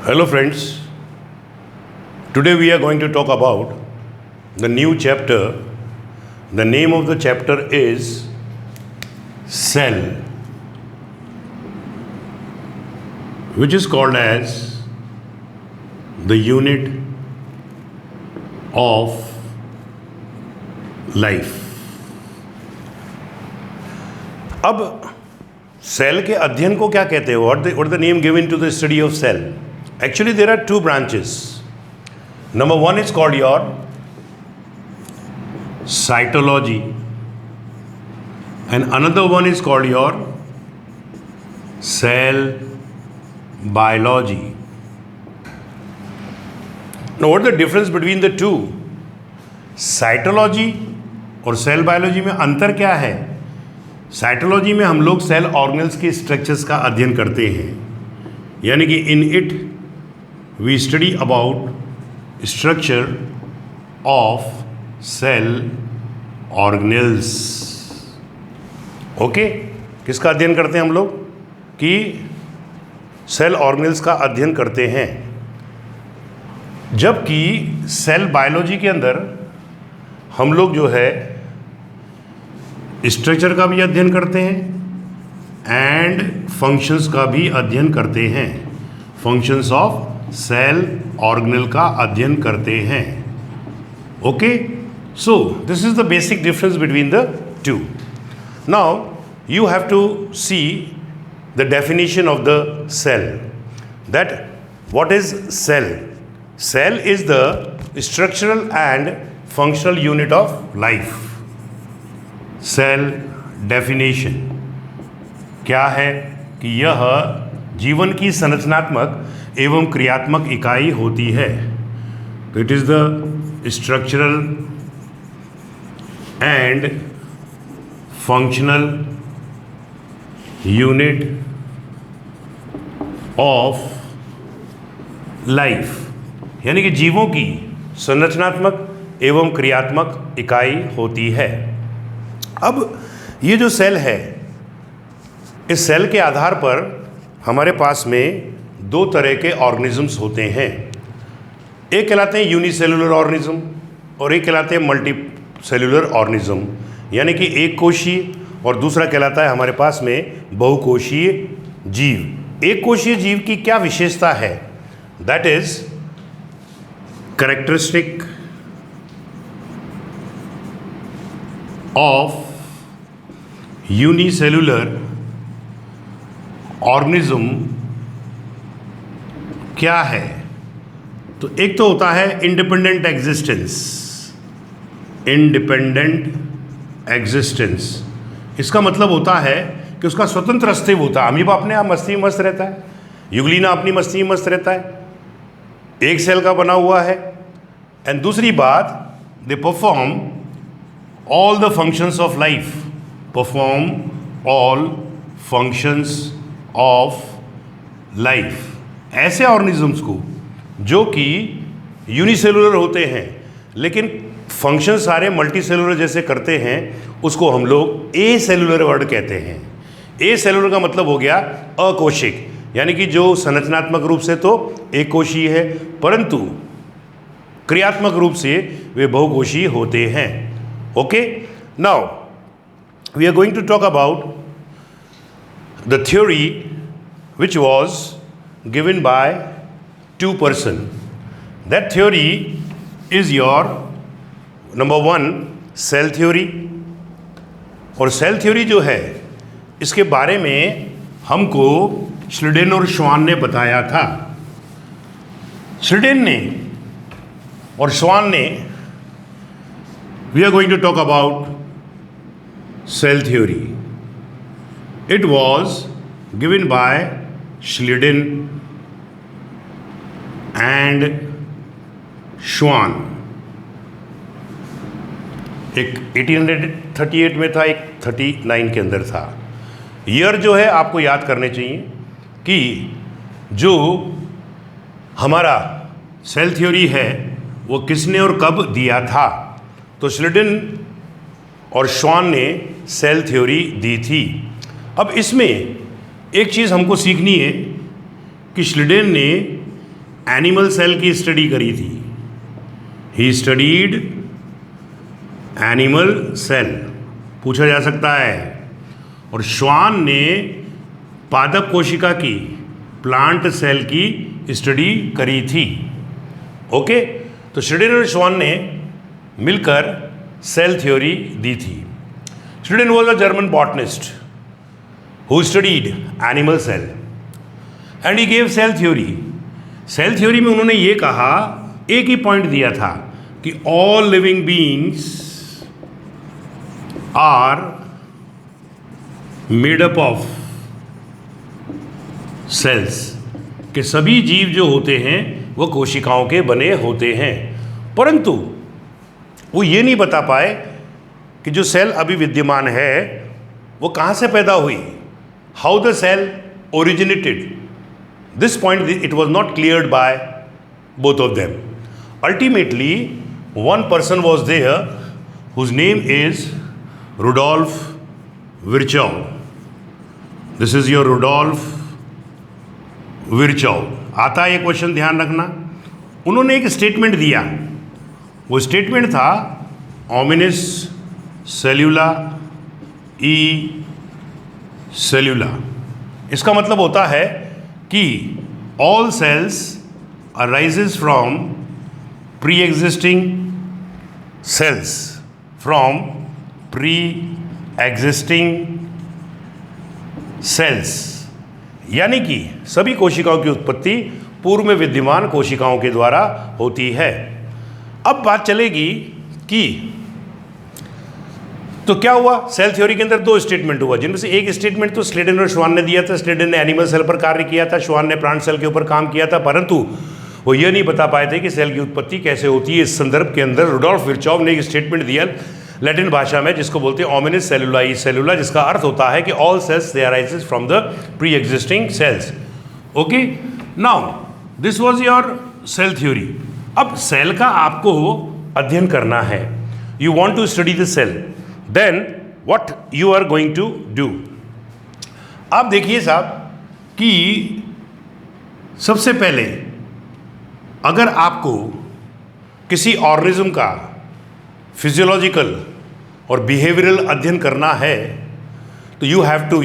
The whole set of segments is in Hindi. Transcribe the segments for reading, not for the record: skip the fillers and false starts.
Hello friends, today we are going to talk about the new chapter. The name of the chapter is Cell, which is called as the unit of life. अब सेल के अध्ययन को क्या कहते हैं? What the name given to the study of cell? Actually, there are two branches. Number one is called your cytology, and another one is called your cell biology. Now, what is the difference between the two? Cytology और सेल बायोलॉजी में अंतर क्या है? साइटोलॉजी में हम लोग सेल ऑर्गेनल्स के स्ट्रक्चर्स का अध्ययन करते हैं, यानी कि in it we study about structure of cell organelles. Okay, किसका अध्ययन करते हैं हम लोग? कि सेल ऑर्गेनल्स का अध्ययन करते हैं. जबकि सेल बायोलॉजी के अंदर हम लोग जो है स्ट्रक्चर का भी अध्ययन करते हैं एंड फंक्शंस का भी अध्ययन करते हैं. फंक्शंस ऑफ सेल ऑर्गेनल का अध्ययन करते हैं. Okay, so this is the basic difference between the two. Now you have to see the definition of the cell. That what is cell? Cell is the structural and functional unit of life. Cell definition क्या है? कि यह जीवन की संरचनात्मक एवं क्रियात्मक इकाई होती है. तो it is the structural and functional unit of life, यानी कि जीवों की संरचनात्मक एवं क्रियात्मक इकाई होती है. अब ये जो सेल है, इस सेल के आधार पर हमारे पास में दो तरह के ऑर्गेनिजम्स होते हैं. एक कहलाते हैं यूनिसेलुलर ऑर्गेनिज्म और एक कहलाते हैं मल्टी सेलुलर ऑर्गेनिज्म, यानी कि एक कोशीय, और दूसरा कहलाता है हमारे पास में बहुकोशीय जीव. एक कोशीय जीव की क्या विशेषता है? That is characteristic of unicellular organism क्या है? तो एक तो होता है इंडिपेंडेंट एग्जिस्टेंस. इंडिपेंडेंट एग्जिस्टेंस इसका मतलब होता है कि उसका स्वतंत्र अस्तित्व होता है. अमीबा अपने आप मस्ती में मस्त रहता है, यूग्लिना अपनी मस्ती में मस्त रहता है, एक सेल का बना हुआ है. एंड दूसरी बात, they perform all the functions of life, perform all functions of life. ऐसे ऑर्गेनिजम्स को जो कि यूनिसेलुलर होते हैं लेकिन फंक्शन सारे मल्टी सेलुलर जैसे करते हैं, उसको हम लोग ए सेलुलर वर्ड कहते हैं. ए सेलुलर का मतलब हो गया अकोशिक, यानी कि जो संरचनात्मक रूप से तो एक कोशीय है परंतु क्रियात्मक रूप से वे बहुकोशीय होते हैं. Okay, now we are going to talk about the theory which was given by two persons. That theory is your number one cell theory. और सेल थ्योरी जो है इसके बारे में हमको श्लिडेन और श्वान ने बताया था. श्लिडेन ने और श्वान ने, we are going to talk about cell theory. It was given by Schleiden and Schwann. एक 1838 में था, एक 39 के अंदर था. ईयर जो है आपको याद करने चाहिए कि जो हमारा सेल थ्योरी है वो किसने और कब दिया था. तो श्लिडेन और श्वान ने सेल थ्योरी दी थी. अब इसमें एक चीज़ हमको सीखनी है कि श्लिडेन ने एनिमल सेल की स्टडी करी थी। ही स्टडीड एनिमल सेल, पूछा जा सकता है। और श्वान ने पादप कोशिका की, प्लांट सेल की स्टडी करी थी। ओके, तो श्रीडेन और श्वान ने मिलकर सेल थ्योरी दी थी। Schleiden was a German botanist who studied animal cell and he gave cell theory. Cell theory में उन्होंने ये कहा, एक ही पॉइंट दिया था कि all living beings are made up of cells, कि सभी जीव जो होते हैं वो कोशिकाओं के बने होते हैं। परंतु वो ये नहीं बता पाए कि जो सेल अभी विद्यमान है वो कहाँ से पैदा हुई, how the cell originated. This point it was not cleared by both of them. Ultimately one person was there whose name is Rudolf Virchow. This is your Rudolf Virchow. आता है ये क्वेश्चन, ध्यान रखना। उन्होंने एक स्टेटमेंट दिया, वो स्टेटमेंट था ओमिनिस सेल्यूला ई सेल्यूला। इसका मतलब होता है कि all cells arises from pre existing cells, from pre existing cells, यानी कि सभी कोशिकाओं की उत्पत्ति पूर्व में विद्यमान कोशिकाओं के द्वारा होती है। अब बात चलेगी कि तो क्या हुआ, सेल थ्योरी के अंदर दो स्टेटमेंट हुआ, जिनमें से एक स्टेटमेंट तो स्लेडन और श्वान ने दिया था। स्लेडन ने एनिमल सेल पर कार्य किया था, श्वान ने प्लांट सेल के ऊपर काम किया था, परंतु वो ये नहीं बता पाए थे कि सेल की उत्पत्ति कैसे होती है। इस संदर्भ के अंदर रुडोल्फ विर्चॉव ने एक स्टेटमेंट दिया लैटिन भाषा में, जिसको बोलते हैं ओमिनिस सेल्यूला ई सेल्यूला, जिसका अर्थ होता है कि all cells they arises from the pre existing cells. Okay, now this was your cell theory. अब सेल का आपको अध्ययन करना है, you want to study the cell, then what you are going to do. आप देखिए साहब कि सबसे पहले अगर आपको किसी ऑर्गेनिज्म का फिजियोलॉजिकल और बिहेवियरल अध्ययन करना है तो you have to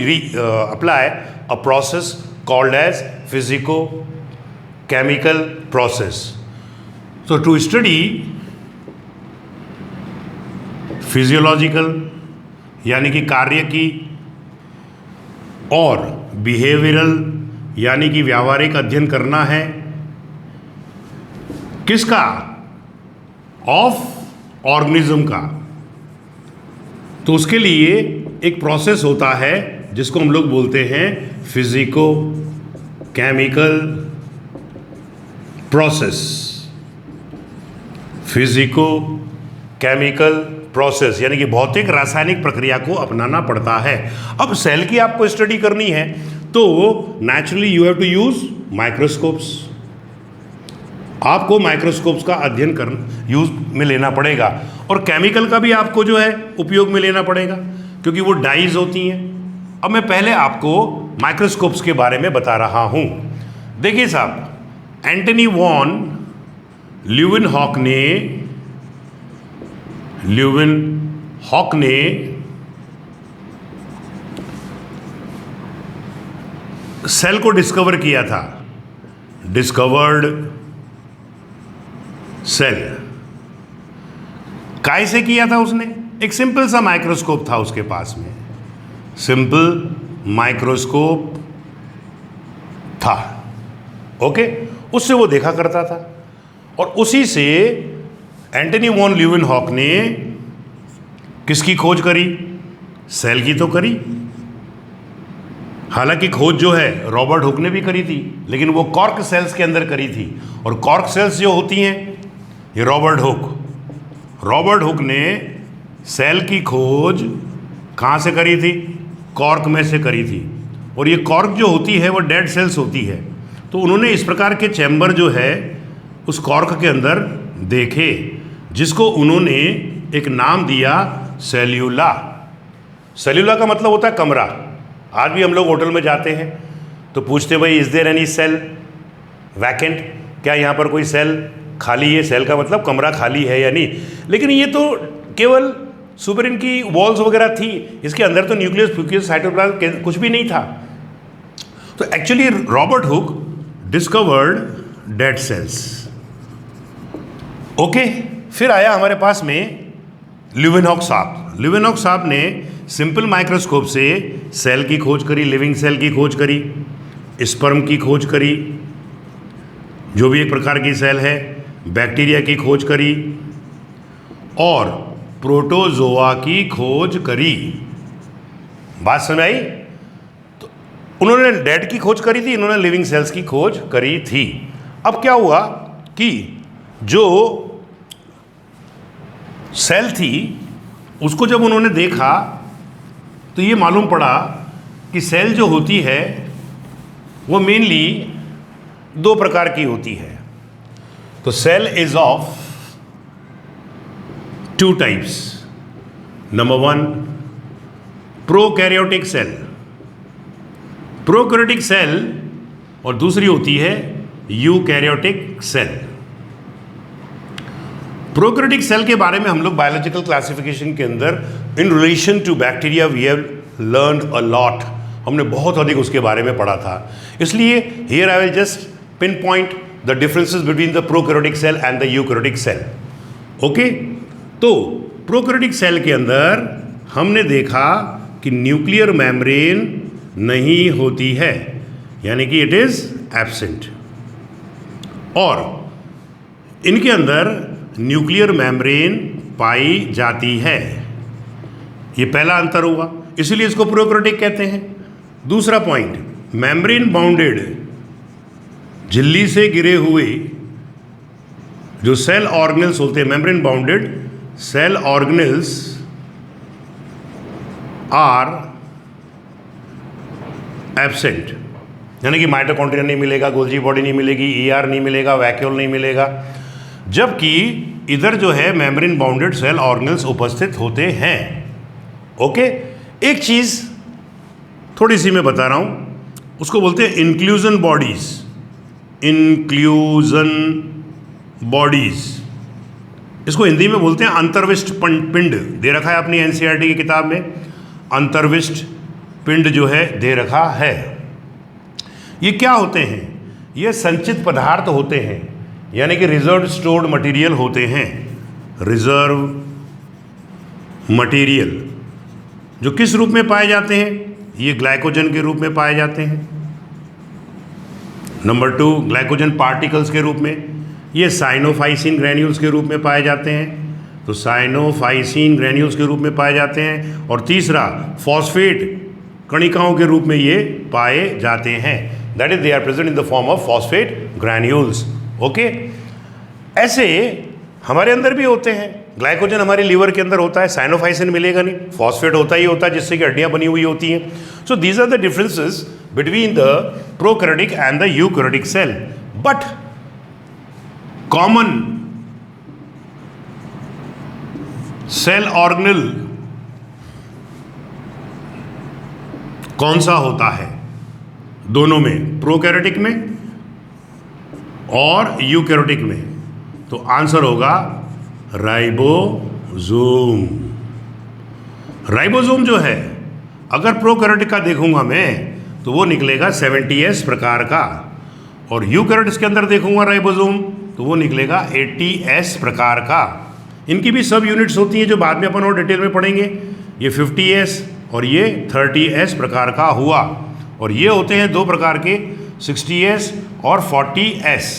apply a process called as physico chemical process. So to study physiological यानी कि कार्य की और बिहेवियरल यानी कि व्यावहारिक अध्ययन करना है, किसका, ऑफ ऑर्गेनिज्म का, तो उसके लिए एक प्रोसेस होता है जिसको हम लोग बोलते हैं physico chemical process. Physico chemical process यानी कि भौतिक रासायनिक प्रक्रिया को अपनाना पड़ता है। अब सेल की आपको स्टडी करनी है तो naturally you have to use microscopes. आपको माइक्रोस्कोप्स का अध्ययन यूज में लेना पड़ेगा और केमिकल का भी आपको जो है उपयोग में लेना पड़ेगा क्योंकि वो डाइज होती हैं। अब मैं पहले आपको माइक्रोस्कोप्स के बारे में बता रहा हूँ। देखिए साहब, एंटनी वॉन ल्यूवेनहॉक ने सेल को डिस्कवर किया था, डिस्कवर्ड सेल। काय से किया था उसने? एक सिंपल सा माइक्रोस्कोप था उसके पास में, सिंपल माइक्रोस्कोप था। ओके, उससे वो देखा करता था और उसी से एंटनी वॉन ल्यूवेनहॉक ने किसकी खोज करी? सेल की तो करी। हालांकि खोज जो है रॉबर्ट हुक ने भी करी थी, लेकिन वो कॉर्क सेल्स के अंदर करी थी। और कॉर्क सेल्स जो होती हैं, ये रॉबर्ट हुक ने सेल की खोज कहाँ से करी थी? कॉर्क में से करी थी। और ये कॉर्क जो होती है वो डेड सेल्स होती है। तो उन्होंने इस प्रकार के चैम्बर जो है उस कॉर्क के अंदर देखे, जिसको उन्होंने एक नाम दिया सेल्यूला। सेल्यूला का मतलब होता है कमरा। आज भी हम लोग होटल में जाते हैं तो पूछते भाई is there any cell vacant, क्या यहाँ पर कोई सेल खाली है, सेल का मतलब कमरा खाली है या नहीं। लेकिन ये तो केवल सुपरिन की वॉल्स वगैरह थी, इसके अंदर तो न्यूक्लियस फ्यूक्लियस साइटोप्लाज्म कुछ भी नहीं था। तो actually Robert Hooke discovered dead cells. Okay, फिर आया हमारे पास में ल्यूवेनहॉक साहब। ल्यूवेनहॉक साहब ने सिंपल माइक्रोस्कोप से सेल की खोज करी, लिविंग सेल की खोज करी, स्पर्म की खोज करी, जो भी एक प्रकार की सेल है, बैक्टीरिया की खोज करी और प्रोटोजोआ की खोज करी। बात समझ आई? तो उन्होंने डेड की खोज करी थी, इन्होंने लिविंग सेल्स की खोज करी थी। अब क्या हुआ कि जो सेल थी उसको जब उन्होंने देखा तो ये मालूम पड़ा कि सेल जो होती है वो मेनली दो प्रकार की होती है। तो cell is of two types. Number one, prokaryotic cell, prokaryotic cell, और दूसरी होती है यूकैरियोटिक सेल। प्रोकैरियोटिक सेल के बारे में हम लोग बायोलॉजिकल क्लासिफिकेशन के अंदर in relation to bacteria we have learned a lot, हमने बहुत अधिक उसके बारे में पढ़ा था। इसलिए here I will just pinpoint the differences between the prokaryotic cell and the eukaryotic cell. Okay, तो प्रोकैरियोटिक सेल के अंदर हमने देखा कि न्यूक्लियर मेम्ब्रेन नहीं होती है, यानी कि इट इज एब्सेंट, और इनके अंदर न्यूक्लियर मेम्ब्रेन पाई जाती है। ये पहला अंतर हुआ, इसीलिए इसको प्रोकैरियोटिक कहते हैं। दूसरा पॉइंट, मेम्ब्रेन बाउंडेड, झिल्ली से गिरे हुए जो सेल ऑर्गेनल्स होते हैं, membrane bounded cell organelles are absent, यानी कि माइटोकॉन्ड्रिया नहीं मिलेगा, गोल्जी बॉडी नहीं मिलेगी, ईआर नहीं मिलेगा, वैक्यूल नहीं मिलेगा, जबकि इधर जो है मेम्ब्रेन बाउंडेड सेल ऑर्गेनल्स उपस्थित होते हैं। ओके, एक चीज थोड़ी सी मैं बता रहा हूं, उसको बोलते हैं इंक्लूजन बॉडीज। इंक्लूजन बॉडीज, इसको हिंदी में बोलते हैं अंतर्विष्ट पिंड। दे रखा है अपनी एनसीईआरटी की किताब में, अंतर्विष्ट पिंड जो है दे रखा है। ये क्या होते हैं? ये संचित पदार्थ होते हैं, यानी कि रिजर्व स्टोर्ड मटेरियल होते हैं। रिजर्व मटेरियल जो किस रूप में पाए जाते हैं? ये ग्लाइकोजन के रूप में पाए जाते हैं। नंबर टू, ग्लाइकोजन पार्टिकल्स के रूप में। ये साइनोफाइसिन ग्रैन्यूल्स के रूप में पाए जाते हैं, तो साइनोफाइसिन ग्रैन्यूल्स के रूप में पाए जाते हैं। और तीसरा, फॉस्फेट कणिकाओं के रूप में ये पाए जाते हैं, that is they are present in the form of phosphate granules. Okay, ऐसे हमारे अंदर भी होते हैं। ग्लाइकोजन हमारे लीवर के अंदर होता है, साइनोफाइसिन मिलेगा नहीं, फॉस्फेट होता ही होता है जिससे कि हड्डियां बनी हुई होती हैं। So these are the differences between the prokaryotic and the eukaryotic cell. But common cell organelle कौन सा होता है दोनों में, प्रोकैरियोटिक में और यूकैरियोटिक में? तो आंसर होगा राइबोसोम। राइबोसोम जो है, अगर प्रोकैरियोटिक का देखूंगा मैं तो वो निकलेगा 70S प्रकार का, और यूकैरियोट्स के अंदर देखूंगा राइबोसोम तो वो निकलेगा 80S प्रकार का। इनकी भी सब यूनिट्स होती हैं जो बाद में अपन और डिटेल में पढ़ेंगे। ये 50S और ये 30S प्रकार का हुआ, और ये होते हैं दो प्रकार के, 60S और 40S।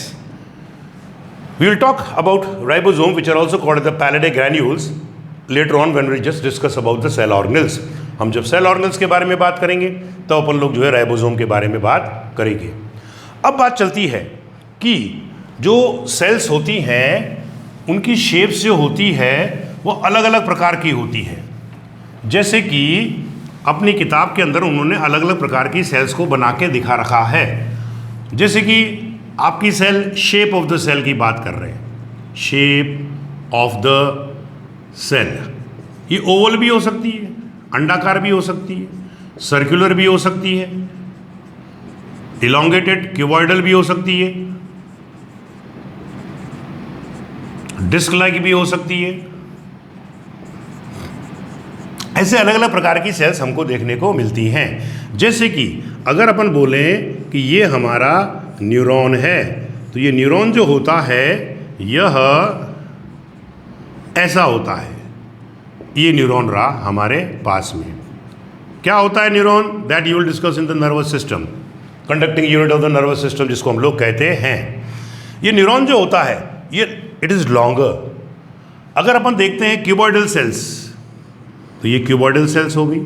We will talk about ribosome, which are also called the Pallide granules, later on when we just discuss about the cell organelles. हम जब सेल ऑर्गेनल्स के बारे में बात करेंगे तो अपन लोग जो है राइबोसोम के बारे में बात करेंगे। अब बात चलती है कि जो सेल्स होती हैं उनकी शेप्स जो होती है वो अलग अलग प्रकार की होती है। जैसे कि अपनी किताब के अंदर उन्होंने अलग अलग प्रकार की सेल्स को बना के दिखा रखा है। जैसे कि आपकी cell, shape of the cell की बात कर रहे हैं, शेप ऑफ द सेल, ये ओवल भी हो सकती है, अंडाकार भी हो सकती है, सर्कुलर भी हो सकती है, इलोंगेटेड क्यूबॉइडल भी हो सकती है, डिस्क लाइक भी हो सकती है। ऐसे अलग अलग प्रकार की सेल्स हमको देखने को मिलती हैं। जैसे कि अगर अपन बोलें कि ये हमारा न्यूरॉन है, तो ये न्यूरॉन जो होता है यह ऐसा होता है। ये न्यूरॉन रहा हमारे पास में। क्या होता है neuron? That you will discuss in the nervous system, conducting unit of the nervous system, जिसको हम लोग कहते हैं। ये न्यूरॉन जो होता है ये इट इज़ लॉन्गर। अगर अपन देखते हैं क्यूबॉइडल सेल्स, तो ये क्यूबॉइडल सेल्स हो गई,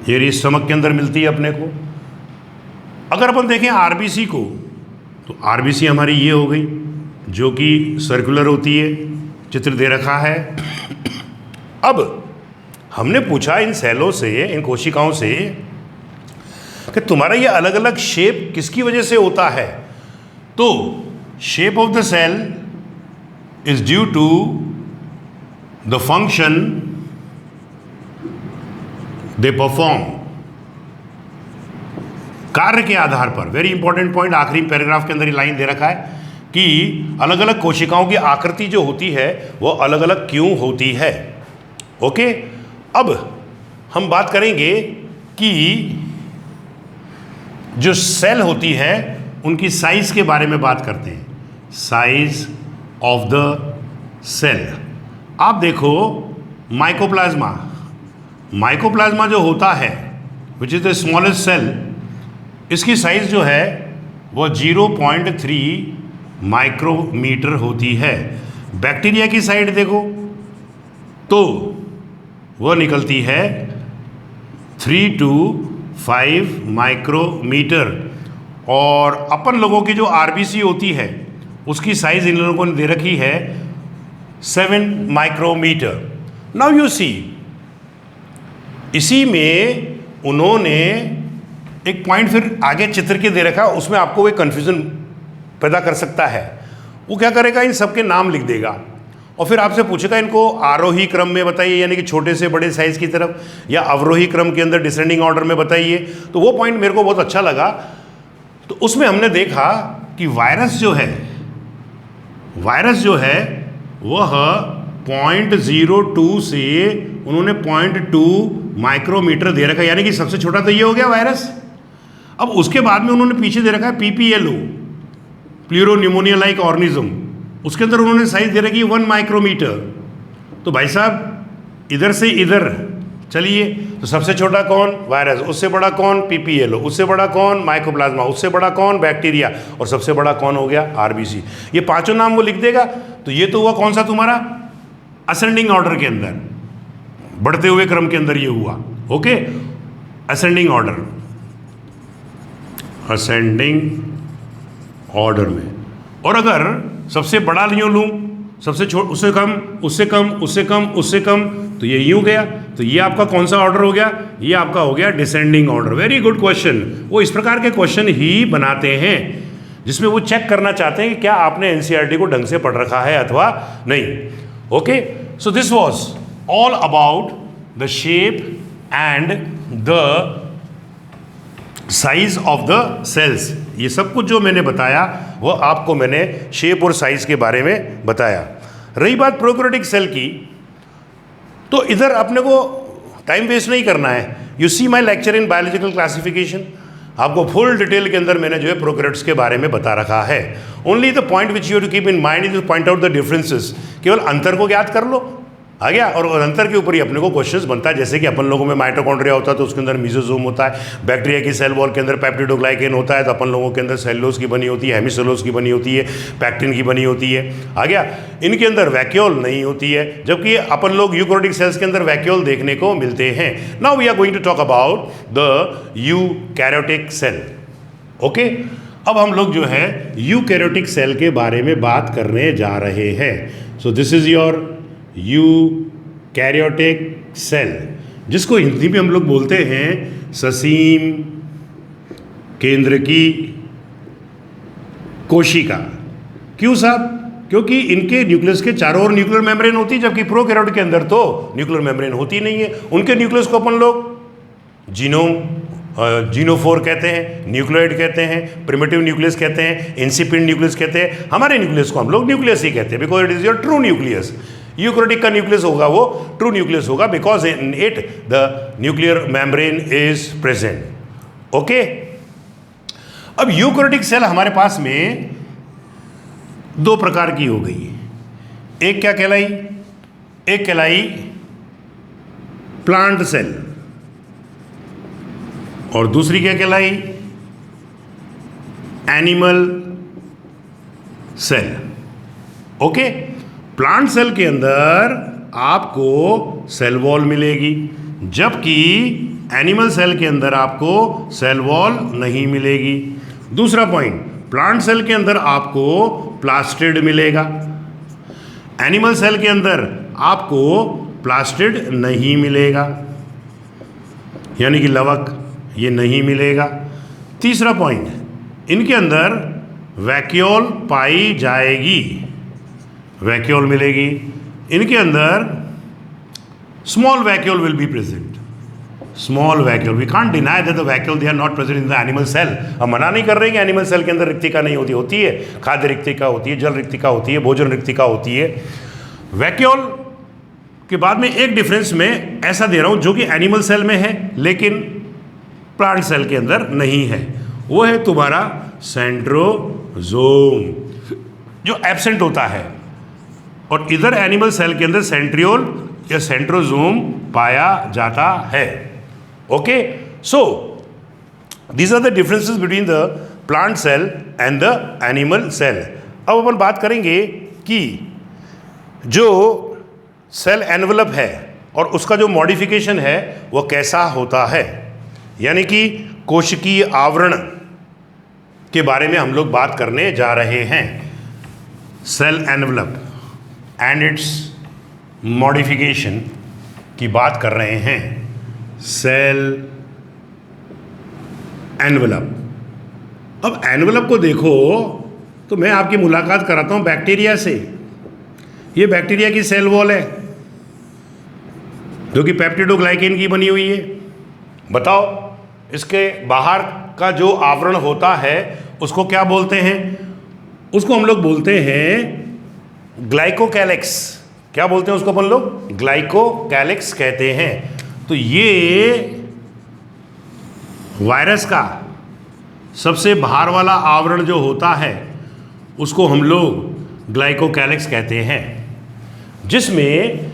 ये स्टमक के अंदर मिलती है अपने को। अगर अपन देखें आरबीसी को, तो आरबीसी हमारी ये हो गई जो कि सर्कुलर होती है, चित्र दे रखा है। अब हमने पूछा इन सेलों से, इन कोशिकाओं से कि तुम्हारा ये अलग अलग शेप किसकी वजह से होता है? तो shape of the cell is due to the function they perform, कार्य के आधार पर। वेरी इंपॉर्टेंट पॉइंट, आखिरी पैराग्राफ के अंदर ये लाइन दे रखा है कि अलग अलग कोशिकाओं की आकृति जो होती है वो अलग अलग क्यों होती है। ओके, अब हम बात करेंगे कि जो सेल होती है उनकी साइज के बारे में बात करते हैं। Size of the cell. आप देखो माइकोप्लाज्मा, माइकोप्लाज्मा जो होता है which is the smallest cell, इसकी साइज जो है वो 0.3 माइक्रोमीटर होती है। बैक्टीरिया की साइड देखो तो वह निकलती है 3 to 5 माइक्रोमीटर। और अपन लोगों की जो आरबीसी होती है उसकी साइज इन लोगों ने दे रखी है 7 माइक्रोमीटर। नाउ यू सी, इसी में उन्होंने एक पॉइंट फिर आगे चित्र के दे रखा, उसमें आपको एक कन्फ्यूजन पैदा कर सकता है। वो क्या करेगा, इन सबके नाम लिख देगा और फिर आपसे पूछेगा इनको आरोही क्रम में बताइए, यानी कि छोटे से बड़े साइज की तरफ, या अवरोही क्रम के अंदर डिसेंडिंग ऑर्डर में बताइए। तो वो पॉइंट मेरे को बहुत अच्छा लगा। तो उसमें हमने देखा कि वायरस जो है वह 0.02 से उन्होंने 0.2 माइक्रोमीटर दे रखा है, यानी कि सबसे छोटा तो ये हो गया वायरस। अब उसके बाद में उन्होंने पीछे दे रखा है PPLO, प्लूरोन्यूमोनिया लाइक ऑर्गेनिज्म, उसके अंदर उन्होंने साइज दे रखी है 1 माइक्रोमीटर। तो भाई साहब इधर से इधर चलिए, तो सबसे छोटा कौन? वायरस। उससे बड़ा कौन? PPLO। उससे बड़ा कौन? माइकोप्लाज्मा। उससे बड़ा कौन? बैक्टीरिया। और सबसे बड़ा कौन हो गया? RBC। ये पांचों नाम वो लिख देगा। तो ये तो हुआ कौन सा तुम्हारा? असेंडिंग ऑर्डर के अंदर, बढ़ते हुए क्रम के अंदर ये हुआ। Okay, ascending order, ascending order में। और अगर सबसे बड़ा यूं लूं, सबसे छोटा, उससे कम, उससे कम, उससे कम, उससे कम, तो ये यूं गया। तो ये आपका कौन सा ऑर्डर हो गया? ये आपका हो गया descending order. Very good question. वो इस प्रकार के क्वेश्चन ही बनाते हैं जिसमें वो चेक करना चाहते हैं कि क्या आपने एनसीईआरटी को ढंग से पढ़ रखा है अथवा नहीं। Okay, so this was all about the shape and the size of the cells. ये सब कुछ जो मैंने बताया वो आपको मैंने शेप और साइज के बारे में बताया। रही बात प्रोकैरियोटिक सेल की, तो इधर अपने को टाइम वेस्ट नहीं करना है। You see my lecture in biological classification, आपको फुल डिटेल के अंदर मैंने जो है प्रोकैरियोट्स के बारे में बता रखा है। Only the point which you to keep in mind is to point out the differences. केवल अंतर को ज्ञात कर लो, आ गया। और अंतर के ऊपर ही अपने को क्वेश्चंस बनता है। जैसे कि अपन लोगों में माइटोकॉन्ड्रिया होता है तो उसके अंदर मेसोसोम होता है, बैक्टीरिया की सेल वॉल के अंदर पेप्टिडोग्लाइकेन होता है, तो अपन लोगों के अंदर सेलुलोज की बनी होती है, हेमिसेलुलोज की बनी होती है, पैक्टिन की बनी होती है, आ गया। इनके अंदर वैक्यूल नहीं होती है, जबकि अपन लोग यूकैरियोटिक सेल्स के अंदर वैक्यूल देखने को मिलते हैं। Now we are going to talk about the eukaryotic cell. Okay, अब हम लोग जो है यूकैरियोटिक सेल के बारे में बात करने जा रहे हैं। So this is your eukaryotic cell, जिसको हिंदी में हम लोग बोलते हैं ससीम केंद्र की कोशिका। क्यों साहब? क्योंकि इनके न्यूक्लियस के चारों ओर न्यूक्लियर मेम्ब्रेन होती है, जबकि प्रोकैरियोट के अंदर तो न्यूक्लियर मेम्ब्रेन होती नहीं है। उनके न्यूक्लियस को अपन लोग जीनोम जीनोफोर कहते हैं, न्यूक्लियोइड कहते हैं, प्रिमिटिव न्यूक्लियस कहते हैं, इंसिपिडेंट न्यूक्लियस कहते हैं। हमारे न्यूक्लियस को हम लोग न्यूक्लियस ही कहते हैं because it is your true nucleus. Eukaryotic का न्यूक्लियस होगा वो ट्रू न्यूक्लियस होगा because in it the nuclear membrane is present. Okay, अब यूकैरियोटिक सेल हमारे पास में दो प्रकार की हो गई। एक क्या कहलाई? एक कहलाई प्लांट सेल और दूसरी क्या कहलाई? Animal cell. Okay, plant cell के अंदर आपको सेल वॉल मिलेगी, जबकि एनिमल सेल के अंदर आपको सेल वॉल नहीं मिलेगी। दूसरा पॉइंट, प्लांट सेल के अंदर आपको प्लास्टिड मिलेगा, एनिमल सेल के अंदर आपको प्लास्टिड नहीं मिलेगा, यानी कि लवक ये नहीं मिलेगा। तीसरा पॉइंट, इनके अंदर वैक्यूल पाई जाएगी, वैक्यूल मिलेगी। इनके अंदर small vacuole will be present, small vacuole. We can't deny that the vacuole they are not present in the animal cell. हम मना नहीं कर रहे हैं कि एनिमल सेल के अंदर रिक्तिका नहीं होती, होती है। खाद्य रिक्तिका होती है, जल रिक्तिका होती है, भोजन रिक्तिका होती है। वैक्यूल के बाद में एक डिफरेंस में ऐसा दे रहा हूं जो कि एनिमल सेल में है लेकिन प्लांट सेल के अंदर नहीं है, वो है तुम्हारा सेंट्रोजोम जो एब्सेंट होता है, और इधर एनिमल सेल के अंदर सेंट्रियोल या सेंट्रोजोम पाया जाता है। Okay, so these are the differences between the plant cell and the animal cell. अब अपन बात करेंगे कि जो सेल एनवलप है और उसका जो मॉडिफिकेशन है वो कैसा होता है, यानी कि कोशिकीय आवरण के बारे में हम लोग बात करने जा रहे हैं। Cell envelope and its modification की बात कर रहे हैं। Cell envelope. अब एनवलप को देखो तो मैं आपकी मुलाकात कराता हूं बैक्टीरिया से। ये बैक्टीरिया की सेल वॉल है जो कि पेप्टिडोग्लाइकेन की बनी हुई है। बताओ, इसके बाहर का जो आवरण होता है उसको क्या बोलते हैं? उसको हम लोग बोलते हैं ग्लाइकोकैलिक्स। क्या बोलते हैं उसको अपन लोग? ग्लाइकोकैलिक्स कहते हैं। तो ये वायरस का सबसे बाहर वाला आवरण जो होता है उसको हम लोग ग्लाइकोकैलिक्स कहते हैं, जिसमें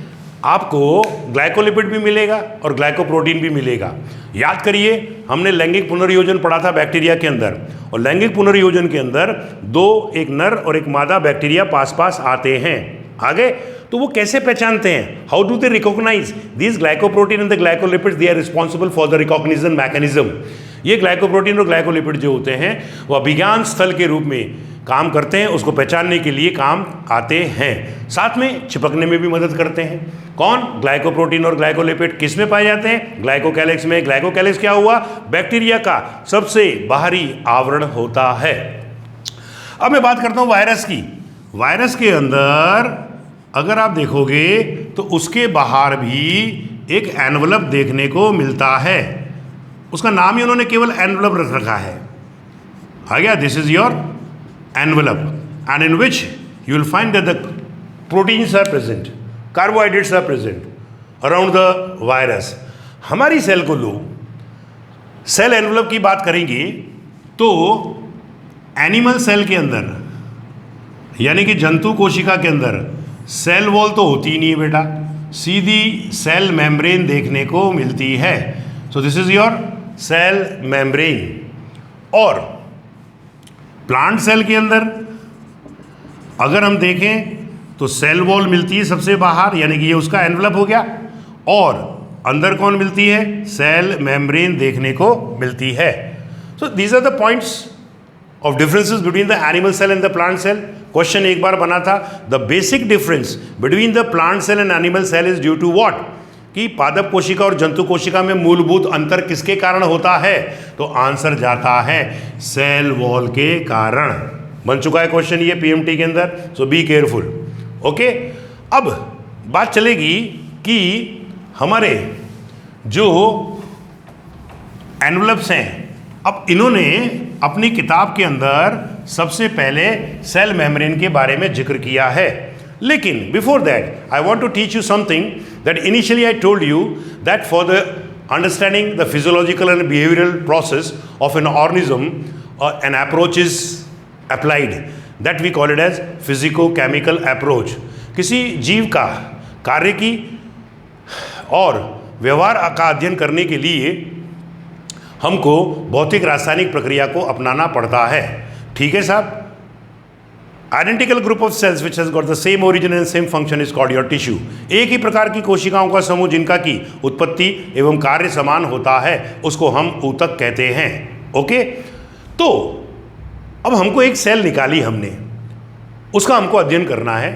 आपको ग्लाइकोलिपिड भी मिलेगा और ग्लाइकोप्रोटीन भी मिलेगा। याद करिए, हमने लैंगिक पुनर्योजन पढ़ा था बैक्टीरिया के अंदर, और लैंगिक पुनर्योजन के अंदर दो, एक नर और एक मादा बैक्टीरिया पास पास आते हैं। आगे तो वो कैसे पहचानते हैं? How do they recognize this glycoprotein and the glycolipids? They are responsible for the recognition mechanism. ये ग्लाइकोप्रोटीन और ग्लाइकोलिपिड जो होते हैं वो अभिज्ञान स्थल के रूप में काम करते हैं, उसको पहचानने के लिए काम आते हैं, साथ में चिपकने में भी मदद करते हैं। कौन? ग्लाइकोप्रोटीन और ग्लाइकोलिपिड। किस में पाए जाते हैं? ग्लाइकोकैलिक्स में। ग्लाइकोकैलिक्स क्या हुआ? बैक्टीरिया का सबसे बाहरी आवरण होता है। अब मैं बात करता हूं वायरस की। वायरस के अंदर अगर आप देखोगे तो उसके बाहर भी एक एनवलप देखने को मिलता है। उसका नाम ही उन्होंने केवल एनवलप रख रखा है। आ गया? This is your envelope, and in which you will find that the proteins are present, carbohydrates are present around the virus. हमारी सेल को लो, सेल एनवलप की बात करेंगे तो एनिमल सेल के अंदर, यानी कि जंतु कोशिका के अंदर सेल वॉल तो होती ही नहीं है बेटा, सीधी सेल मेम्ब्रेन देखने को मिलती है। So this is your cell membrane. और प्लांट सेल के अंदर अगर हम देखें तो सेल वॉल मिलती है सबसे बाहर, यानी कि ये उसका एनवलप हो गया, और अंदर कौन मिलती है? सेल मेम्ब्रेन देखने को मिलती है। So these are the points of differences between the animal cell and the plant cell. Question एक बार बना था, the basic difference between the plant cell and animal cell is due to what? कि पादप कोशिका और जंतु कोशिका में मूलभूत अंतर किसके कारण होता है? तो आंसर जाता है सेल वॉल के कारण। बन चुका है क्वेश्चन ये पीएमटी के अंदर, सो बी केयरफुल। ओके, अब बात चलेगी कि हमारे जो एनवलप्स हैं। अब इन्होंने अपनी किताब के अंदर सबसे पहले सेल मेम्ब्रेन के बारे में जिक्र किया है। लेकिन before that I want to teach you something that initially I told you that for the understanding the physiological and behavioural process of an organism an approach is applied that we call it as physico chemical approach. किसी जीव का कार्य की और व्यवहार का अध्ययन करने के लिए हमको भौतिक रासायनिक प्रक्रिया को अपनाना पड़ता है। ठीक है साहब। Identical group of cells which has got the same origin and same function is called your tissue. एक ही प्रकार की कोशिकाओं का समूह जिनका की उत्पत्ति एवं कार्य समान होता है उसको हम ऊतक कहते हैं। ओके, तो अब हमको एक सेल निकाली हमने, उसका हमको अध्ययन करना है।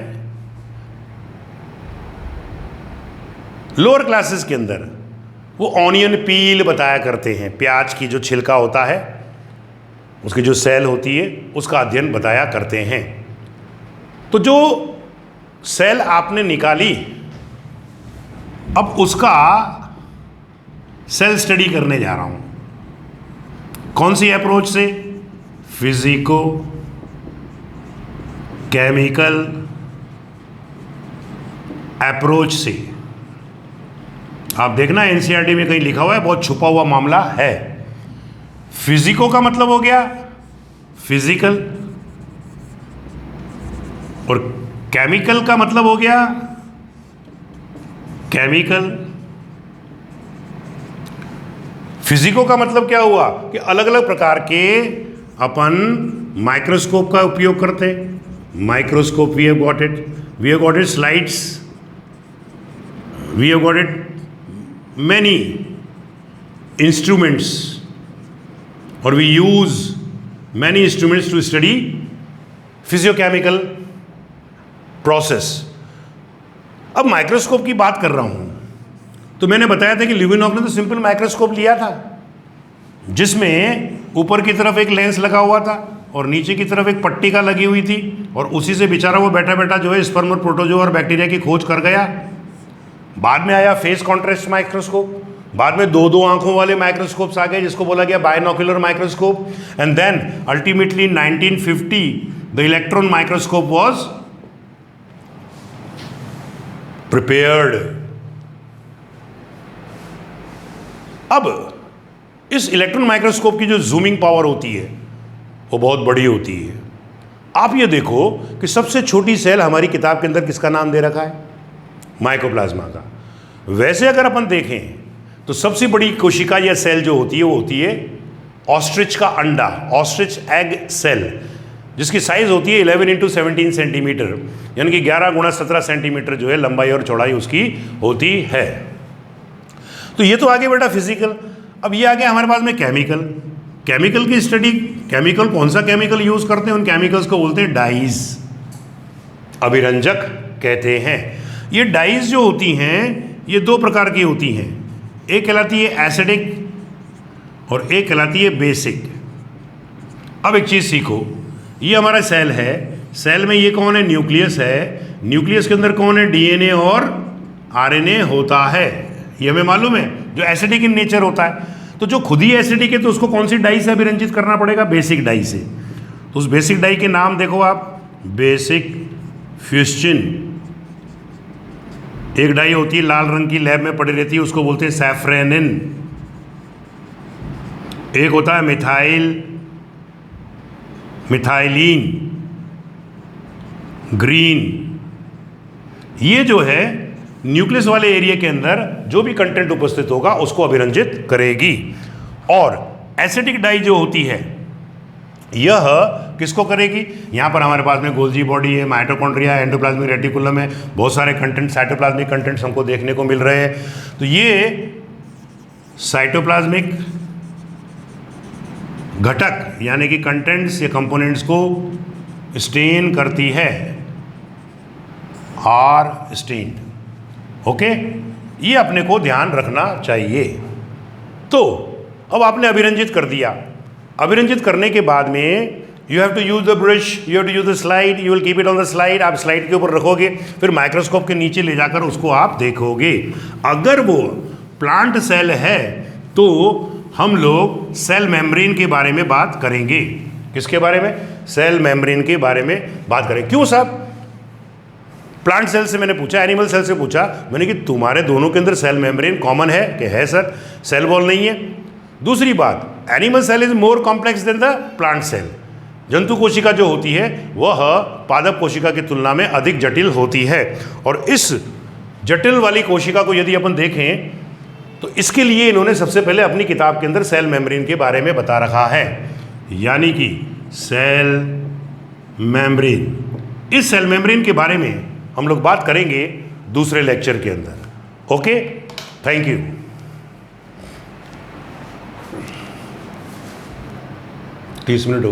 लोअर क्लासेस के अंदर वो ऑनियन पील बताया करते हैं, प्याज की जो छिलका होता है उसकी जो सेल होती है उसका अध्ययन बताया करते हैं। तो जो सेल आपने निकाली अब उसका सेल स्टडी करने जा रहा हूं। कौन सी अप्रोच से? फिजिको केमिकल अप्रोच से। आप देखना एनसीईआरटी में कहीं लिखा हुआ है, बहुत छुपा हुआ मामला है। फिजिको का मतलब हो गया फिजिकल और केमिकल का मतलब हो गया केमिकल। फिजिको का मतलब क्या हुआ कि अलग अलग प्रकार के अपन माइक्रोस्कोप का उपयोग करते हैं। Microscope we have got it slides, we have got it many instruments or we use many instruments to study physiochemical process। अब माइक्रोस्कोप की बात कर रहा हूं तो मैंने बताया था कि ल्यूबिनॉक ने तो सिंपल माइक्रोस्कोप लिया था जिसमें ऊपर की तरफ एक लेंस लगा हुआ था और नीचे की तरफ एक पट्टिका लगी हुई थी और उसी से बेचारा वो बैठा बैठा जो है स्पर्म और प्रोटोजोआ और बैक्टीरिया की खोज कर गया। बाद में आया फेस कॉन्ट्रास्ट माइक्रोस्कोप, बाद में दो आंखों वाले माइक्रोस्कोप्स आ गए जिसको बोला गया binocular microscope, and then ultimately 1950 the electron microscope was prepared. अब इस इलेक्ट्रॉन माइक्रोस्कोप की जो जूमिंग पावर होती है वो बहुत बड़ी होती है। आप ये देखो कि सबसे छोटी सेल हमारी किताब के अंदर किसका नाम दे रखा है? माइकोप्लाज्मा का। वैसे अगर अपन देखें तो सबसे बड़ी कोशिका या सेल जो होती है वो होती है ऑस्ट्रिच का अंडा, ऑस्ट्रिच एग सेल, जिसकी साइज होती है 11 × 17 सेंटीमीटर, यानी कि 11 × 17 सेंटीमीटर जो है लंबाई और चौड़ाई उसकी होती है। तो ये तो आगे बेटा फिजिकल। अब ये आ गया हमारे पास में केमिकल। केमिकल की स्टडी, केमिकल कौन सा केमिकल यूज करते हैं? उन केमिकल्स को बोलते हैं डाइज, अभिरंजक कहते हैं। ये डाइज जो होती हैं ये दो प्रकार की होती हैं, एक कहलाती है एसिडिक और एक कहलाती है बेसिक। अब एक चीज़ सीखो, ये हमारा सेल है, सेल में ये कौन है? न्यूक्लियस है। न्यूक्लियस के अंदर कौन है? डीएनए और आरएनए होता है, ये हमें मालूम है, जो एसिडिक इन नेचर होता है। तो जो खुद ही एसिडिक है तो उसको कौन सी डाई से अभिरंजित करना पड़ेगा? बेसिक डाई से। तो उस बेसिक डाई के नाम देखो आप, बेसिक फ्यूस्चिन। एक डाई होती है लाल रंग की, लैब में पड़ी रहती है, उसको बोलते हैं सैफ्रेनिन। एक होता है मिथाइलीन ग्रीन। ये जो है न्यूक्लियस वाले एरिया के अंदर जो भी कंटेंट उपस्थित होगा उसको अभिरंजित करेगी। और एसिडिक डाई जो होती है यह किसको करेगी? यहाँ पर हमारे पास में गोल्जी बॉडी है, माइटोकॉन्ड्रिया है, एंडोप्लाज्मिक रेटिकुलम है, बहुत सारे कंटेंट साइटोप्लाज्मिक कंटेंट्स हमको देखने को मिल रहे हैं। तो ये साइटोप्लाज्मिक घटक यानी कि कंटेंट्स या कंपोनेंट्स को स्टेन करती है, आर स्टेन्ड। ओके, ये अपने को ध्यान रखना चाहिए। तो अब आपने अभिरंजित कर दिया। अभिरंजित करने के बाद में you have to use the brush, you have to use the slide, you will keep it on the slide. आप स्लाइड के ऊपर रखोगे, फिर माइक्रोस्कोप के नीचे ले जाकर उसको आप देखोगे। अगर वो प्लांट सेल है तो हम लोग सेल मेम्ब्रेन के बारे में बात करेंगे। किसके बारे में? सेल मेम्ब्रेन के बारे में बात करें। क्यों साहब? प्लांट सेल से मैंने पूछा, एनिमल सेल से पूछा मैंने कि तुम्हारे दोनों के अंदर सेल मेम्ब्रेन कॉमन है कि है सर, सेल वॉल नहीं है। दूसरी बात, animal cell is more complex than the plant cell. जंतु कोशिका जो होती है वह पादप कोशिका की तुलना में अधिक जटिल होती है, और इस जटिल वाली कोशिका को यदि अपन देखें तो इसके लिए इन्होंने सबसे पहले अपनी किताब के अंदर सेल मेम्ब्रेन के बारे में बता रखा है, यानी कि सेल मेम्ब्रेन। इस सेल मेम्ब्रेन के बारे में हम लोग बात करेंगे दूसरे लेक्चर के अंदर। Okay, thank you. 30 मिनट हो